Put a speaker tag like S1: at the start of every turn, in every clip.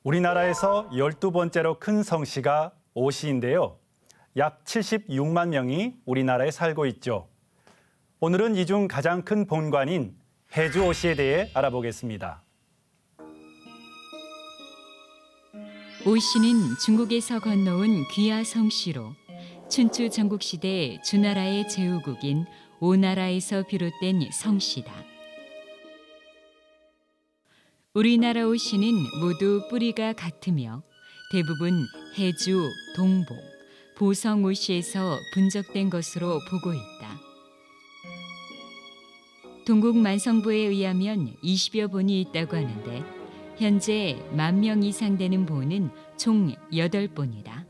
S1: 우리나라에서 12번째로 큰 성시가 오시인데요. 약 76만 명이 우리나라에 살고 있죠. 오늘은 이 중 가장 큰 본관인 해주 오시에 대해 알아보겠습니다.
S2: 오시는 중국에서 건너온 귀화 성씨로 춘추 전국시대 주나라의 제후국인 오나라에서 비롯된 성씨다. 우리나라 오시는 모두 뿌리가 같으며 대부분 해주, 동복, 보성 오시에서 분적된 것으로 보고 있다. 동국 만성부에 의하면 20여 본이 있다고 하는데 현재 10,000명 이상 되는 본은 총 8본이다.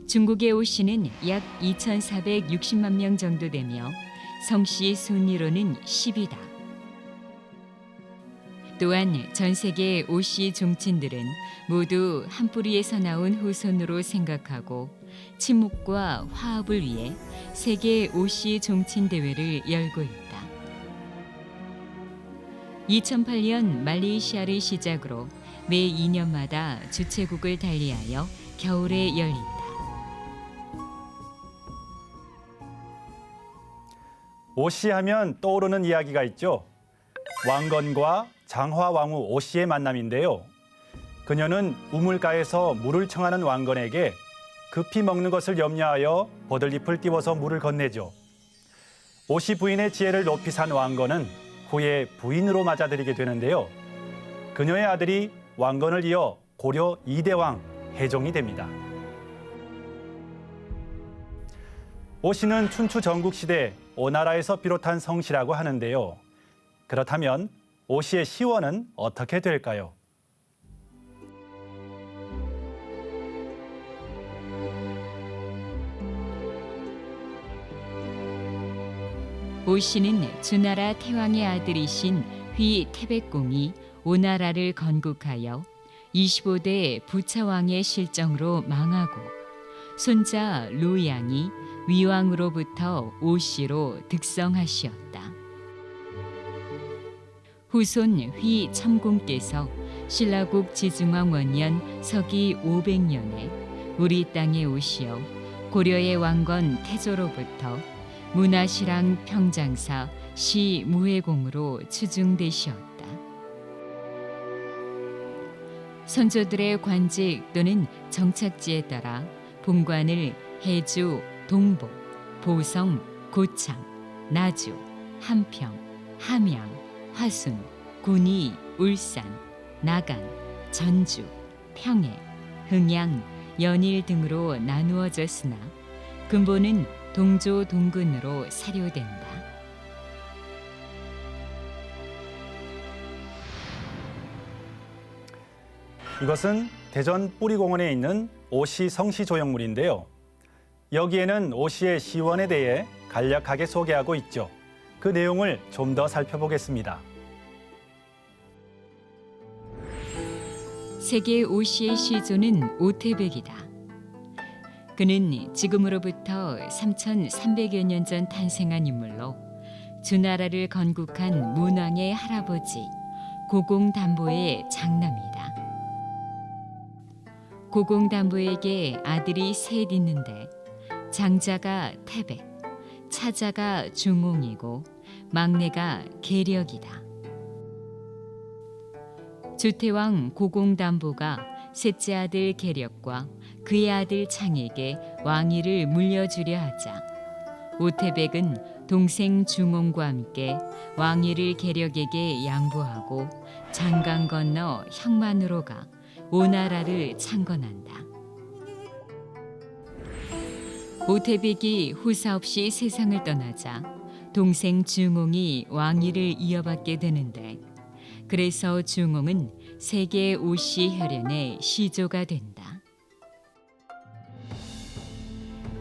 S2: 중국의 오시는 약 2,460만 명 정도 되며 성씨 순위로는 10위다. 또한 전 세계 오씨 종친들은 모두 한 뿌리에서 나온 후손으로 생각하고 친목과 화합을 위해 세계 오씨 종친 대회를 열고 있다. 2008년 말레이시아를 시작으로 매 2년마다 주최국을 달리하여 겨울에 열린다.
S1: 오시 하면 떠오르는 이야기가 있죠. 왕건과 장화왕후 오씨의 만남인데요. 그녀는 우물가에서 물을 청하는 왕건에게 급히 먹는 것을 염려하여 버들잎을 띄워서 물을 건네죠. 오씨 부인의 지혜를 높이 산 왕건은 후에 부인으로 맞아들이게 되는데요. 그녀의 아들이 왕건을 이어 고려 2대 왕 해종이 됩니다. 오씨는 춘추 전국시대 오나라에서 비롯한 성씨라고 하는데요. 그렇다면 오씨의 시원은 어떻게 될까요?
S2: 오씨는 주나라 태왕의 아들이신 휘 태백공이 오나라를 건국하여 25대 부차왕의 실정으로 망하고 손자 루양이 위왕으로부터 오씨로 득성하시었다. 후손 휘 첨공께서 신라국 지중왕 원년 서기 500년에 우리 땅에 오시어 고려의 왕건 태조로부터 문화시랑 평장사 시 무해공으로 추중되시었다. 선조들의 관직 또는 정착지에 따라 본관을 해주, 동복, 보성, 고창, 나주, 함평, 함양, 화순, 군위, 울산, 나간, 전주, 평해, 흥양, 연일 등으로 나누어졌으나 근본은 동조 동근으로 사료된다.
S1: 이것은 대전 뿌리공원에 있는 오씨 성씨 조형물인데요. 여기에는 오씨의 시원에 대해 간략하게 소개하고 있죠. 그 내용을 좀 더 살펴보겠습니다.
S2: 세계 오씨의 시조는 오태백이다. 그는 지금으로부터 3,300여 년 전 탄생한 인물로 주나라를 건국한 문왕의 할아버지 고공담보의 장남이다. 고공담보에게 아들이 셋 있는데 장자가 태백, 차자가 중옹이고 막내가 계력이다. 주태왕 고공담보가 셋째 아들 계력과 그의 아들 창에게 왕위를 물려주려 하자 오태백은 동생 중옹과 함께 왕위를 계력에게 양보하고 장강 건너 향만으로 가 오나라를 창건한다. 오태백이 후사 없이 세상을 떠나자 동생 중옹이 왕위를 이어받게 되는데 그래서 중옹은 세계 오씨 혈연의 시조가 된다.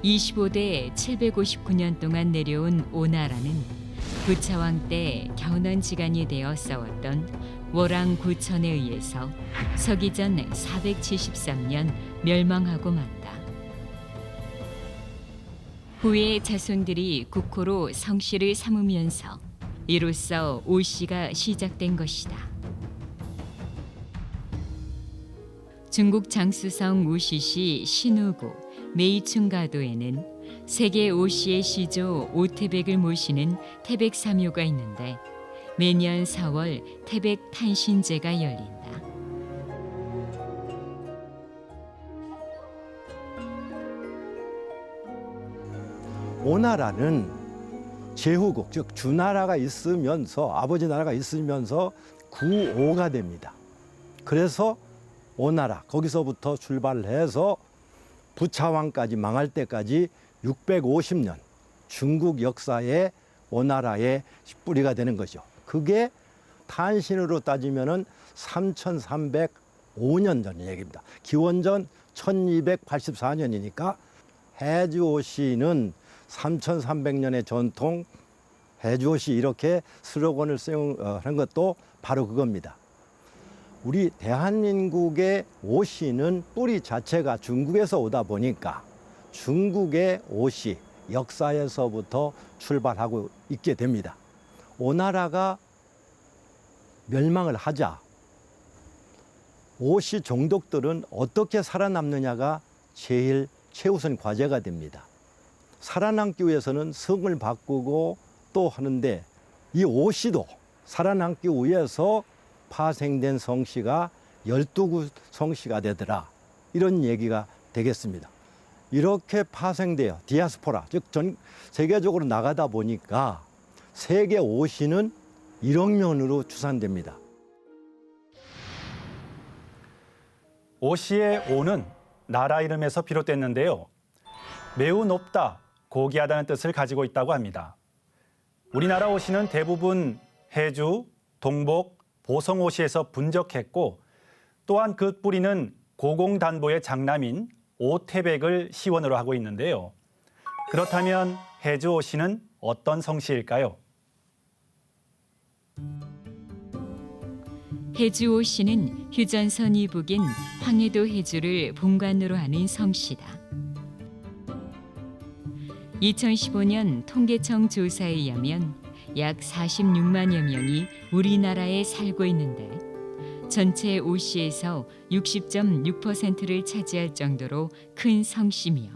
S2: 25대 759년 동안 내려온 오나라는 부차왕 때 견원지간이 되어 싸웠던 월왕 구천에 의해서 서기전 473년 멸망하고 만다. 후에 자손들이 국호로 성씨를 삼으면서 이로써 오씨가 시작된 것이다. 중국 장수성 우시시 신우구 메이춘가도에는 세계 오시의 시조 오태백을 모시는 태백 사묘가 있는데 매년 4월 태백 탄신제가 열린다.
S3: 오나라는 제후국, 즉 주나라가 있으면서 아버지 나라가 있으면서 구오가 됩니다. 그래서 오나라 거기서부터 출발해서 부차왕까지 망할 때까지 650년 중국 역사의 오나라의 뿌리가 되는 거죠. 그게 탄신으로 따지면은 3305년 전 얘기입니다. 기원전 1284년이니까 해주오시는 3300년의 전통 해주오시 이렇게 슬로건을 하는 것도 바로 그겁니다. 우리 대한민국의 오시는 뿌리 자체가 중국에서 오다 보니까 중국의 오시 역사에서부터 출발하고 있게 됩니다. 오나라가 멸망을 하자 오시 종독들은 어떻게 살아남느냐가 제일 최우선 과제가 됩니다. 살아남기 위해서는 성을 바꾸고 또 하는데 이 오시도 살아남기 위해서 파생된 성씨가 12구 성씨가 되더라. 이런 얘기가 되겠습니다. 이렇게 파생되어 디아스포라, 즉 전 세계적으로 나가다 보니까 세계 오시는 1억 명으로 추산됩니다.
S1: 오시의 오는 나라 이름에서 비롯됐는데요. 매우 높다, 고귀하다는 뜻을 가지고 있다고 합니다. 우리나라 오시는 대부분 해주, 동복, 보성 오시에서 분적했고 또한 그 뿌리는 고공단보의 장남인 오태백을 시원으로 하고 있는데요. 그렇다면 해주 오시는 어떤 성씨일까요?
S2: 해주 오시는 휴전선 이북인 황해도 해주를 본관으로 하는 성씨다. 2015년 통계청 조사에 의하면 약 46만여 명이 우리나라에 살고 있는데 전체 오시에서 60.6%를 차지할 정도로 큰 성씨며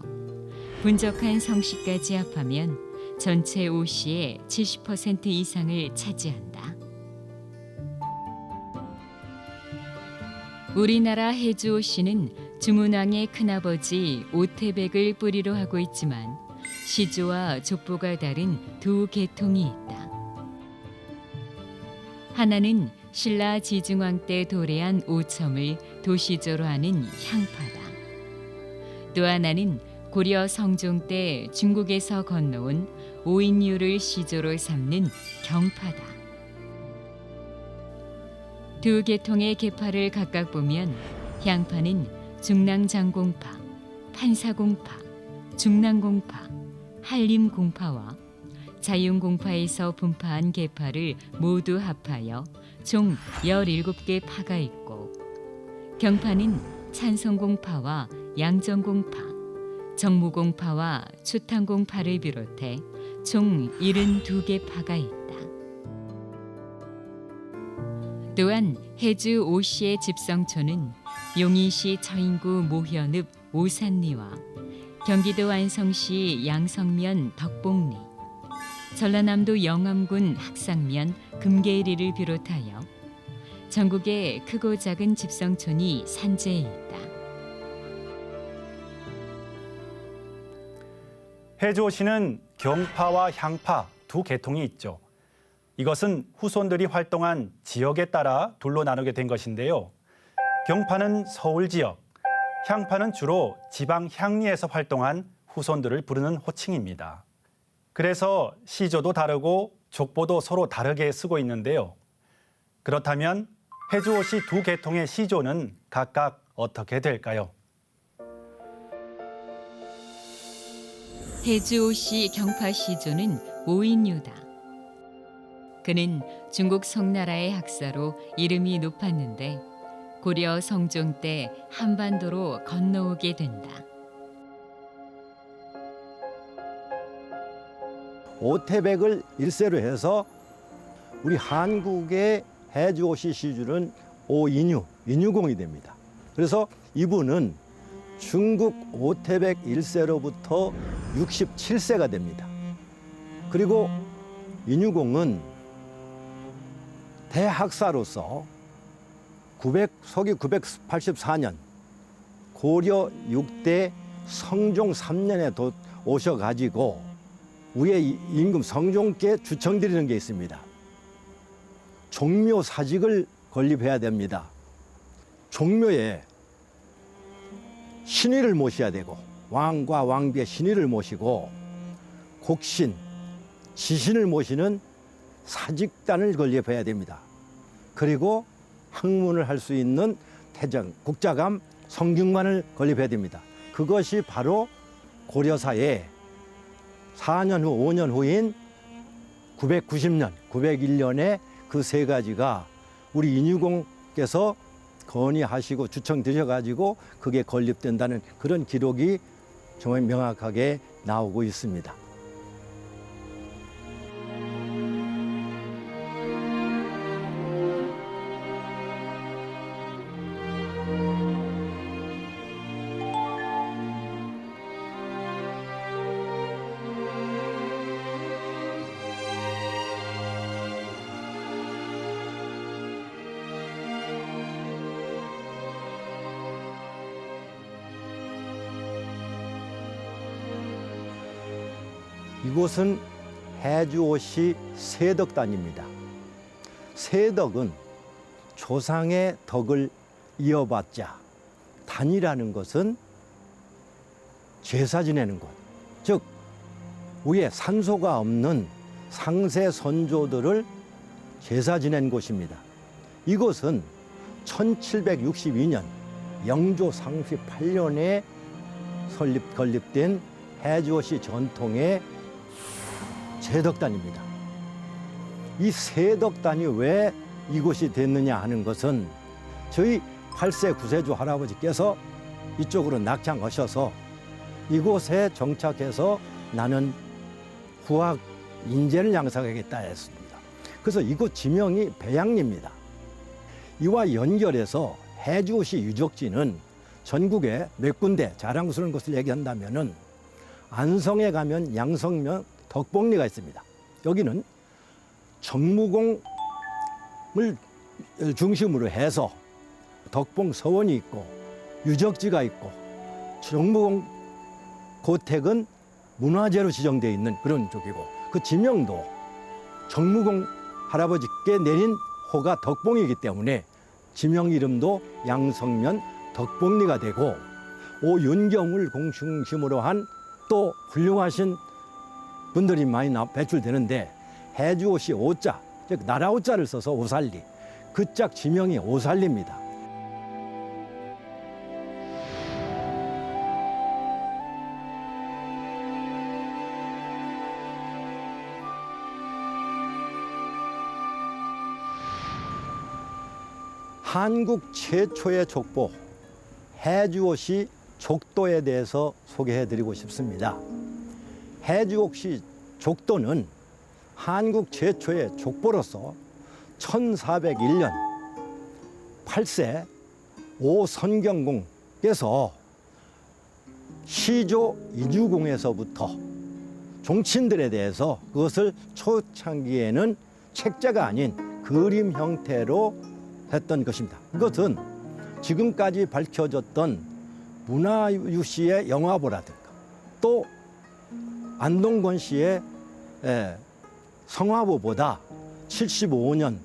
S2: 분적한 성씨까지 합하면 전체 오시의 70% 이상을 차지한다. 우리나라 해주 오시는 주문왕의 큰아버지 오태백을 뿌리로 하고 있지만 시조와 족보가 다른 두 계통이 있다. 하나는 신라 지중왕 때 도래한 오첨을 도시조로 하는 향파다. 또 하나는 고려 성종 때 중국에서 건너온 오인류를 시조로 삼는 경파다. 두 계통의 계파를 각각 보면 향파는 중랑장공파, 판사공파, 중랑공파, 한림공파와 자윤공파에서 분파한 계파를 모두 합하여 총 17개 파가 있고 경파는 찬성공파와 양정공파, 정무공파와 추탕공파를 비롯해 총 72개 파가 있다. 또한 해주 오시의 집성초는 용인시 처인구 모현읍 오산리와 경기도 안성시 양성면 덕봉리, 전라남도 영암군 학상면 금계리를 비롯하여 전국의 크고 작은 집성촌이 산재해 있다.
S1: 해주 오시는 경파와 향파 두 계통이 있죠. 이것은 후손들이 활동한 지역에 따라 둘로 나누게 된 것인데요. 경파는 서울 지역, 향파는 주로 지방 향리에서 활동한 후손들을 부르는 호칭입니다. 그래서 시조도 다르고 족보도 서로 다르게 쓰고 있는데요. 그렇다면 해주오시 두 계통의 시조는 각각 어떻게 될까요?
S2: 해주오시 경파 시조는 오인류다. 그는 중국 송나라의 학사로 이름이 높았는데 고려 성종 때 한반도로 건너오게 된다.
S3: 오태백을 일세로 해서 우리 한국의 해주오시 시주는 오인유, 인유공이 됩니다. 그래서 이분은 중국 오태백 1세로부터 67세가 됩니다. 그리고 인유공은 대학사로서 서기 984년 고려 6대 성종 3년에 오셔가지고 위에 임금 성종께 주청드리는 게 있습니다. 종묘 사직을 건립해야 됩니다. 종묘에 신의를 모셔야 되고 왕과 왕비의 신의를 모시고 곡신, 지신을 모시는 사직단을 건립해야 됩니다. 그리고 학문을 할 수 있는 태정, 국자감, 성균관을 건립해야 됩니다. 그것이 바로 고려사에 4년 후, 5년 후인 990년, 901년에 그 세 가지가 우리 인유공께서 건의하시고 주청드려가지고 그게 건립된다는 그런 기록이 정말 명확하게 나오고 있습니다. 이곳은 해주오시 세덕단입니다. 세덕은 조상의 덕을 이어받자, 단이라는 것은 제사 지내는 곳, 즉 위에 산소가 없는 상세 선조들을 제사 지낸 곳입니다. 이곳은 1762년 영조 38년에 건립된 해주오시 전통의 세덕단입니다. 이 세덕단이 왜 이곳이 됐느냐 하는 것은 저희 8세 9세주 할아버지께서 이쪽으로 낙향하셔서 이곳에 정착해서 나는 후학 인재를 양성하겠다 했습니다. 그래서 이곳 지명이 배양리입니다. 이와 연결해서 해주오시 유적지는 전국에 몇 군데 자랑스러운 것을 얘기한다면은 안성에 가면 양성면 덕봉리가 있습니다. 여기는 정무공을 중심으로 해서 덕봉 서원이 있고 유적지가 있고 정무공 고택은 문화재로 지정되어 있는 그런 쪽이고 그 지명도 정무공 할아버지께 내린 호가 덕봉이기 때문에 지명 이름도 양성면 덕봉리가 되고 오윤경을 중심으로 한 또 훌륭하신 분들이 많이 배출되는데 해주오시 오자, 즉 나라 오자를 써서 오살리, 그 짝 지명이 오살리입니다. 한국 최초의 족보 해주오시 족도에 대해서 소개해드리고 싶습니다. 해주오시 족도는 한국 최초의 족보로서 1401년 8세 오선경공께서 시조 이주공에서부터 종친들에 대해서 그것을 초창기에는 책자가 아닌 그림 형태로 했던 것입니다. 이것은 지금까지 밝혀졌던 문화유 씨의 영화보라든가 또 안동건 씨의 성화보보다 75년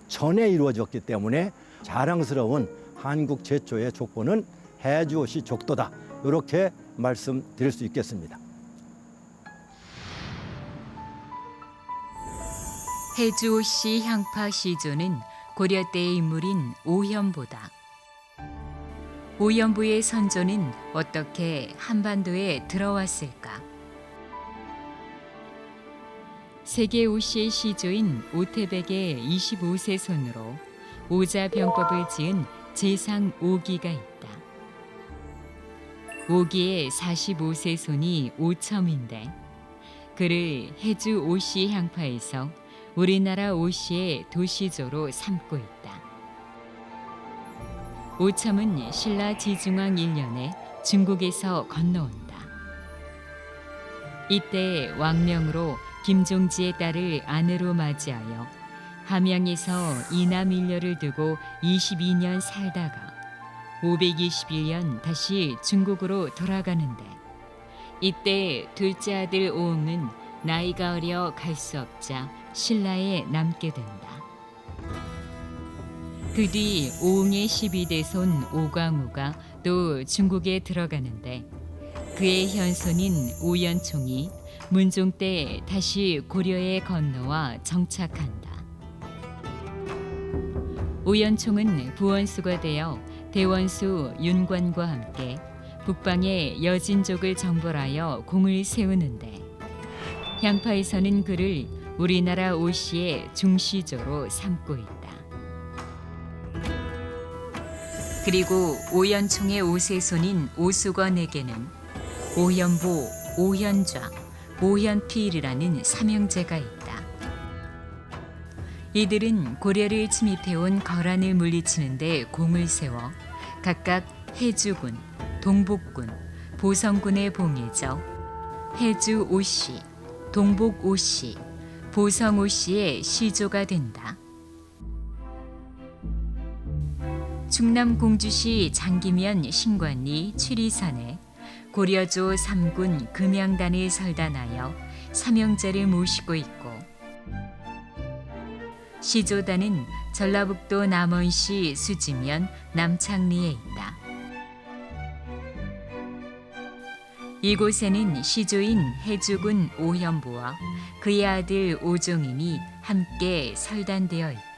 S3: 전에 이루어졌기 때문에 자랑스러운 한국 최초의 족보는 해주오시 족도다. 이렇게 말씀드릴 수 있겠습니다.
S2: 해주오시 향파 시조는 고려 때의 인물인 오현보다. 오현부의 선조는 어떻게 한반도에 들어왔을까? 세계 오시의 시조인 오태백의 25세 손으로 오자병법을 지은 제상 오기가 있다. 오기의 45세 손이 오첨인데 그를 해주 오시 향파에서 우리나라 오시의 도시조로 삼고 있다. 오첨은 신라 지중왕 1년에 중국에서 건너온다. 이때 왕명으로 김종지의 딸을 아내로 맞이하여 함양에서 이남 일녀를 두고 22년 살다가 521년 다시 중국으로 돌아가는데, 이때 둘째 아들 오응은 나이가 어려 갈 수 없자 신라에 남게 된다. 그 뒤 오응의 12대 손 오광우가 또 중국에 들어가는데, 그의 현손인 오연총이 문종 때 다시 고려에 건너와 정착한다. 오연총은 부원수가 되어 대원수 윤관과 함께 북방의 여진족을 정벌하여 공을 세우는데, 향파에서는 그를 우리나라 오씨의 중시조로 삼고 있다. 그리고 오연총의 오세손인 오수건에게는 오현보, 오현좌, 오현필이라는 삼형제가 있다. 이들은 고려를 침입해온 거란을 물리치는 데 공을 세워 각각 해주군, 동복군, 보성군에 봉해져 해주 오씨, 동복 오씨, 보성 오씨의 시조가 된다. 충남 공주시 장기면 신관리 취리산에 고려조 3군 금양단을 설단하여 삼형제를 모시고 있고, 시조단은 전라북도 남원시 수지면 남창리에 있다. 이곳에는 시조인 해주군 오현보와 그의 아들 오종인이 함께 설단되어 있다.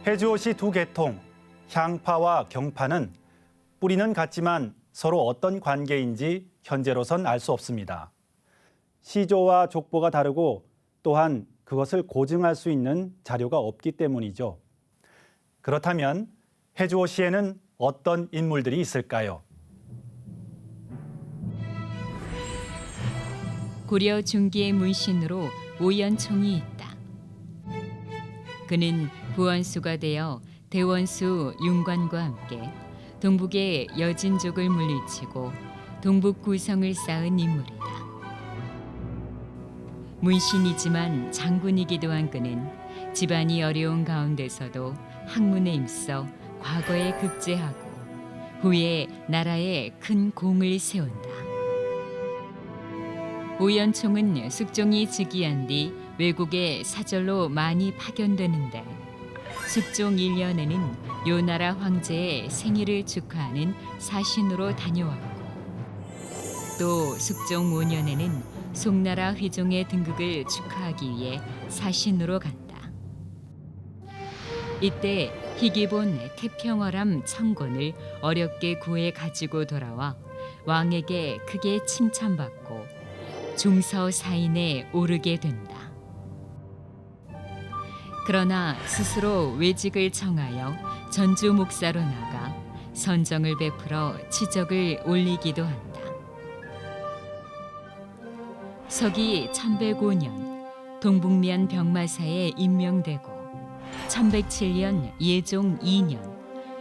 S1: 해주옷이 두 계통, 향파와 경파는 뿌리는 같지만 서로 어떤 관계인지 현재로선 알 수 없습니다. 시조와 족보가 다르고 또한 그것을 고증할 수 있는 자료가 없기 때문이죠. 그렇다면 해주옷시에는 어떤 인물들이 있을까요?
S2: 고려 중기의 문신으로 오연총이 있다. 그는 부원수가 되어 대원수 윤관과 함께 동북의 여진족을 물리치고 동북 구성을 쌓은 인물이다. 문신이지만 장군이기도 한 그는 집안이 어려운 가운데서도 학문에 힘써 과거에 급제하고 후에 나라에 큰 공을 세운다. 오연총은 숙종이 즉위한 뒤 외국에 사절로 많이 파견되는데, 숙종 1년에는 요나라 황제의 생일을 축하하는 사신으로 다녀왔고, 또 숙종 5년에는 송나라 휘종의 등극을 축하하기 위해 사신으로 간다. 이때 희귀본 태평어람 청곤을 어렵게 구해 가지고 돌아와 왕에게 크게 칭찬받고 중서사인에 오르게 된다. 그러나 스스로 외직을 청하여 전주 목사로 나가 선정을 베풀어 치적을 올리기도 한다. 서기 1105년 동북면 병마사에 임명되고 1107년 예종 2년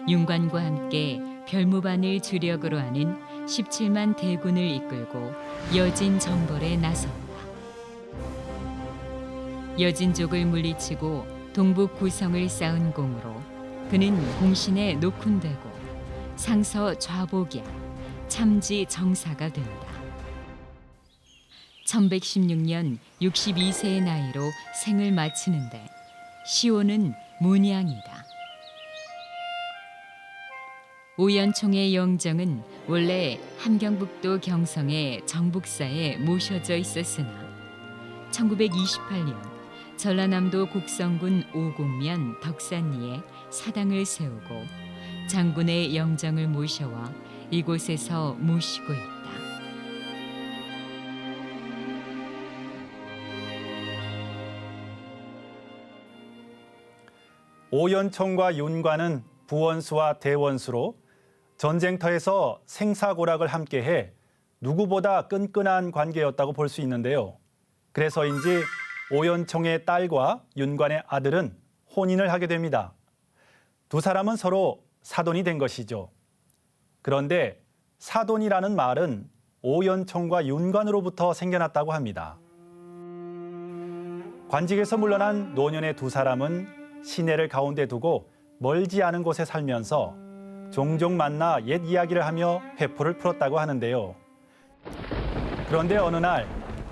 S2: 윤관과 함께 별무반을 주력으로 하는 17만 대군을 이끌고 여진 정벌에 나선다. 여진족을 물리치고 동북 구성을 쌓은 공으로 그는 공신에 녹훈되고 상서 좌복양, 참지 정사가 된다. 1116년 62세의 나이로 생을 마치는데 시호는 문양이다. 오연총의 영정은 원래 함경북도 경성의 정북사에 모셔져 있었으나 1928년 전라남도 곡성군 오곡면 덕산리에 사당을 세우고 장군의 영정을 모셔와 이곳에서 모시고 있다.
S1: 오연총과 윤관은 부원수와 대원수로 전쟁터에서 생사고락을 함께해 누구보다 끈끈한 관계였다고 볼 수 있는데요. 그래서인지 오연총의 딸과 윤관의 아들은 혼인을 하게 됩니다. 두 사람은 서로 사돈이 된 것이죠. 그런데 사돈이라는 말은 오연총과 윤관으로부터 생겨났다고 합니다. 관직에서 물러난 노년의 두 사람은 시내를 가운데 두고 멀지 않은 곳에 살면서 종종 만나 옛 이야기를 하며 회포를 풀었다고 하는데요. 그런데 어느 날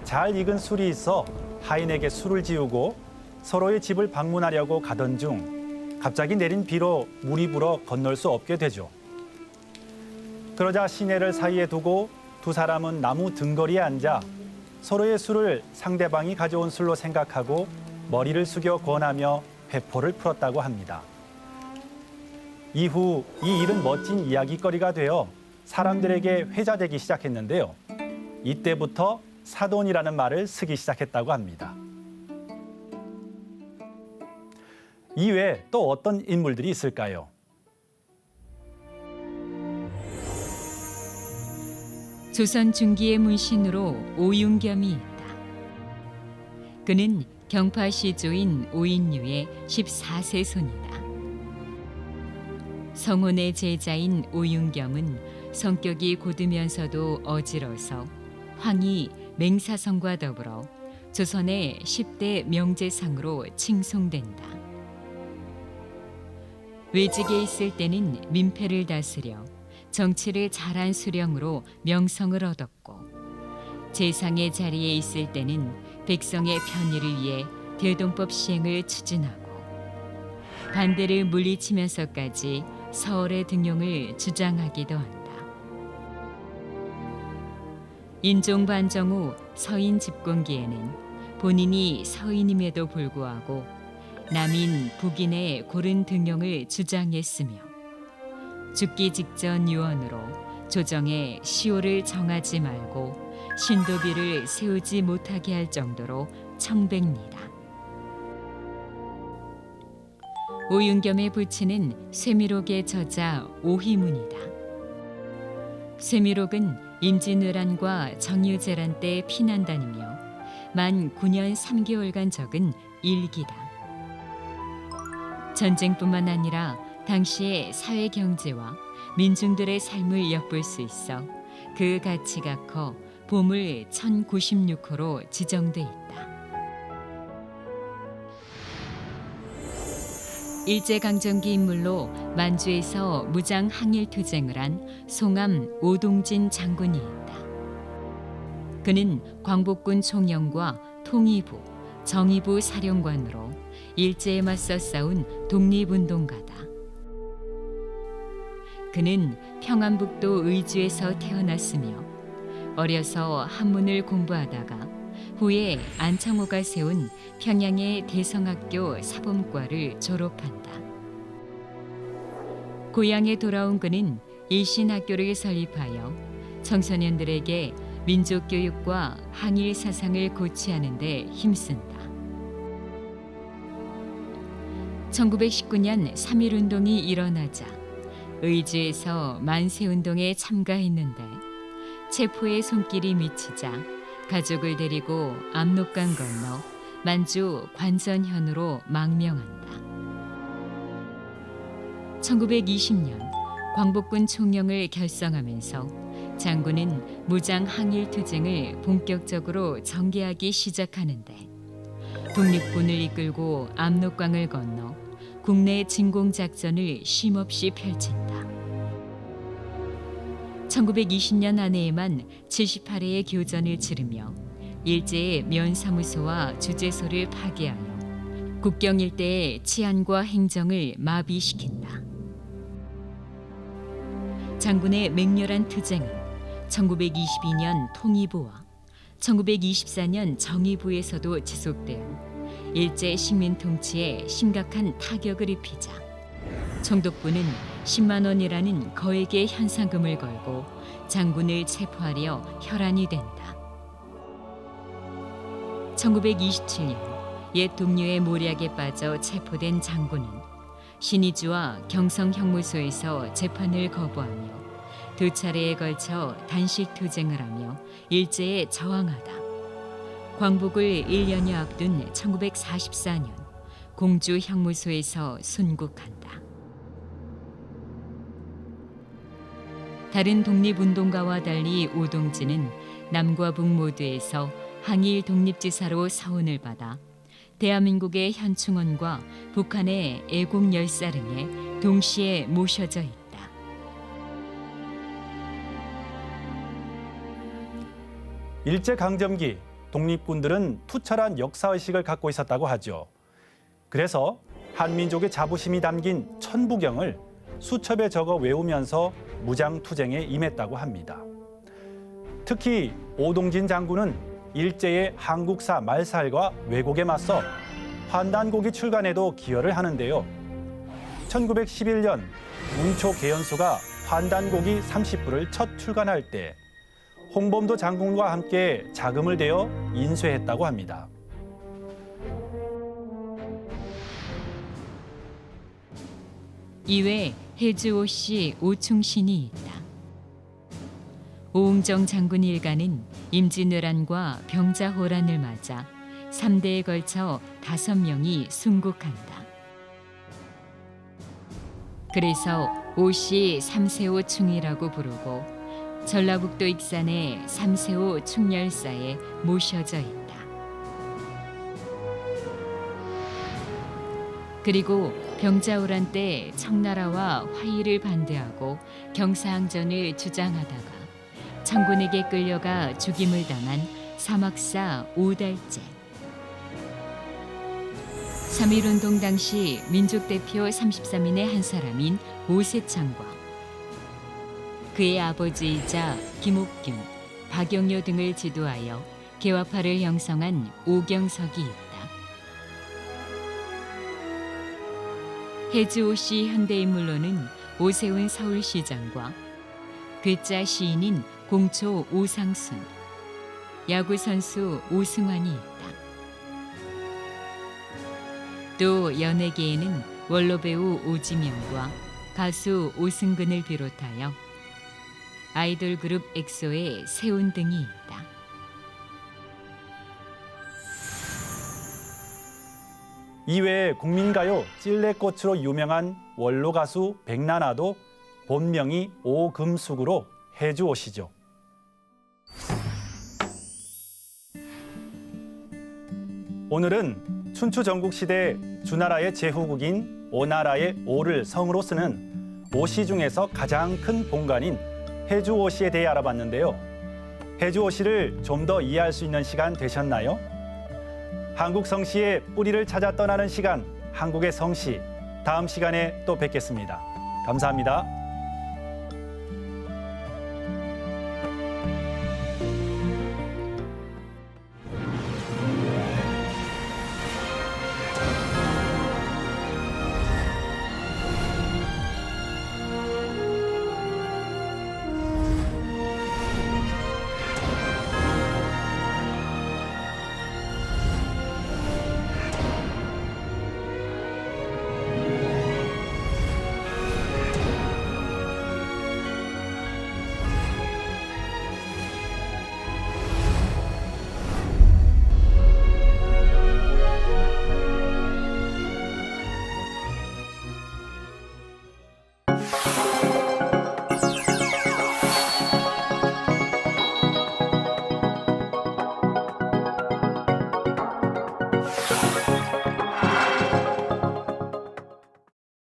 S1: 잘 익은 술이 있어 하인에게 술을 지우고 서로의 집을 방문하려고 가던 중 갑자기 내린 비로 물이 불어 건널 수 없게 되죠. 그러자 시내를 사이에 두고 두 사람은 나무 등거리에 앉아 서로의 술을 상대방이 가져온 술로 생각하고 머리를 숙여 권하며 회포를 풀었다고 합니다. 이후 이 일은 멋진 이야기거리가 되어 사람들에게 회자되기 시작했는데요. 이때부터 사돈이라는 말을 쓰기 시작했다고 합니다. 이외에 또 어떤 인물들이 있을까요?
S2: 조선 중기의 문신으로 오윤겸이 있다. 그는 경파시조인 오인류의 14세 손이다. 성혼의 제자인 오윤겸은 성격이 고두면서도 어지러서 황희 맹사성과 더불어 조선의 10대 명제상으로 칭송된다. 외직에 있을 때는 민폐를 다스려 정치를 잘한 수령으로 명성을 얻었고, 재상의 자리에 있을 때는 백성의 편의를 위해 대동법 시행을 추진하고 반대를 물리치면서까지 서울의 등용을 주장하기도 한다. 인종 반정 후 서인 집권기에는 본인이 서인임에도 불구하고 남인 북인의 고른 등용을 주장했으며, 죽기 직전 유언으로 조정에 시호를 정하지 말고 신도비를 세우지 못하게 할 정도로 청백리다. 오윤겸의 부친은 쇠미록의 저자 오희문이다. 쇠미록은 임진왜란과 정유재란 때 피난 다니며 만 9년 3개월간 적은 일기다. 전쟁뿐만 아니라 당시의 사회 경제와 민중들의 삶을 엿볼 수 있어 그 가치가 커 보물 1096호로 지정돼 있다. 일제강점기 인물로 만주에서 무장 항일 투쟁을 한 송암 오동진 장군이 있다. 그는 광복군 총영과 통일부, 정의부 사령관으로 일제에 맞서 싸운 독립운동가다. 그는 평안북도 의주에서 태어났으며 어려서 한문을 공부하다가 후에 안창호가 세운 평양의 대성학교 사범과를 졸업한다. 고향에 돌아온 그는 일신학교를 설립하여 청소년들에게 민족교육과 항일 사상을 고취하는 데 힘쓴다. 1919년 3.1운동이 일어나자 의주에서 만세운동에 참가했는데 체포의 손길이 미치자 가족을 데리고 압록강 건너 만주 관전현으로 망명한다. 1920년 광복군 총영을 결성하면서 장군은 무장 항일 투쟁을 본격적으로 전개하기 시작하는데 독립군을 이끌고 압록강을 건너 국내 진공작전을 쉼없이 펼친다. 1920년 한 해에만 78회의 교전을 치르며 일제의 면사무소와 주재소를 파괴하여 국경 일대의 치안과 행정을 마비시킨다. 장군의 맹렬한 투쟁은 1922년 통일부와 1924년 정의부에서도 지속되어 일제 식민 통치에 심각한 타격을 입히자 총독부는 10만 원이라는 거액의 현상금을 걸고 장군을 체포하려 혈안이 된다. 1927년 옛 동료의 모략에 빠져 체포된 장군은 신의주와 경성형무소에서 재판을 거부하며 2차례에 걸쳐 단식 투쟁을 하며 일제에 저항하다 광복을 1년여 앞둔 1944년 공주 형무소에서 순국한다. 다른 독립운동가와 달리 오동진은 남과 북 모두에서 항일 독립지사로 서훈을 받아 대한민국의 현충원과 북한의 애국 열사릉에 동시에 모셔져 있다.
S1: 일제강점기 독립군들은 투철한 역사의식을 갖고 있었다고 하죠. 그래서 한민족의 자부심이 담긴 천부경을 수첩에 적어 외우면서 무장투쟁에 임했다고 합니다. 특히 오동진 장군은 일제의 한국사 말살과 왜곡에 맞서 환단곡이 출간에도 기여를 하는데요. 1911년 뭉초 개연수가 환단곡이 30부를 첫 출간할 때 홍범도 장군과 함께 자금을 대어 인쇄했다고 합니다.
S2: 이외 해주오 씨 오충신이 있다. 오웅정 장군 일가는 임진왜란과 병자호란을 맞아 3대에 걸쳐 5명이 순국한다. 그래서 오씨 삼세오 충이라고 부르고 전라북도 익산의 삼세오 충렬사에 모셔져 있다. 그리고 병자호란 때 청나라와 화의를 반대하고 경사항전을 주장하다가 청군에게 끌려가 죽임을 당한 사막사 오달째. 3.1운동 당시 민족대표 33인의 한 사람인 오세창과 그의 아버지이자 김옥균, 박영료 등을 지도하여 개화파를 형성한 오경석이 있다. 해주 오씨 현대인물로는 오세훈 서울시장과 괴짜 시인인 공초 오상순, 야구선수 오승환이 있다. 또 연예계에는 원로배우 오지명과 가수 오승근을 비롯하여 아이돌 그룹 엑소의 세훈 등이 있다.
S1: 이외에 국민가요 찔레꽃으로 유명한 원로 가수 백나나도 본명이 오금숙으로 해주오시죠. 오늘은 춘추 전국시대 주나라의 제후국인 오나라의 오를 성으로 쓰는 오시 중에서 가장 큰 본관인 해주오시에 대해 알아봤는데요. 해주오시를 좀 더 이해할 수 있는 시간 되셨나요? 한국 성시의 뿌리를 찾아 떠나는 시간, 한국의 성시. 다음 시간에 또 뵙겠습니다. 감사합니다.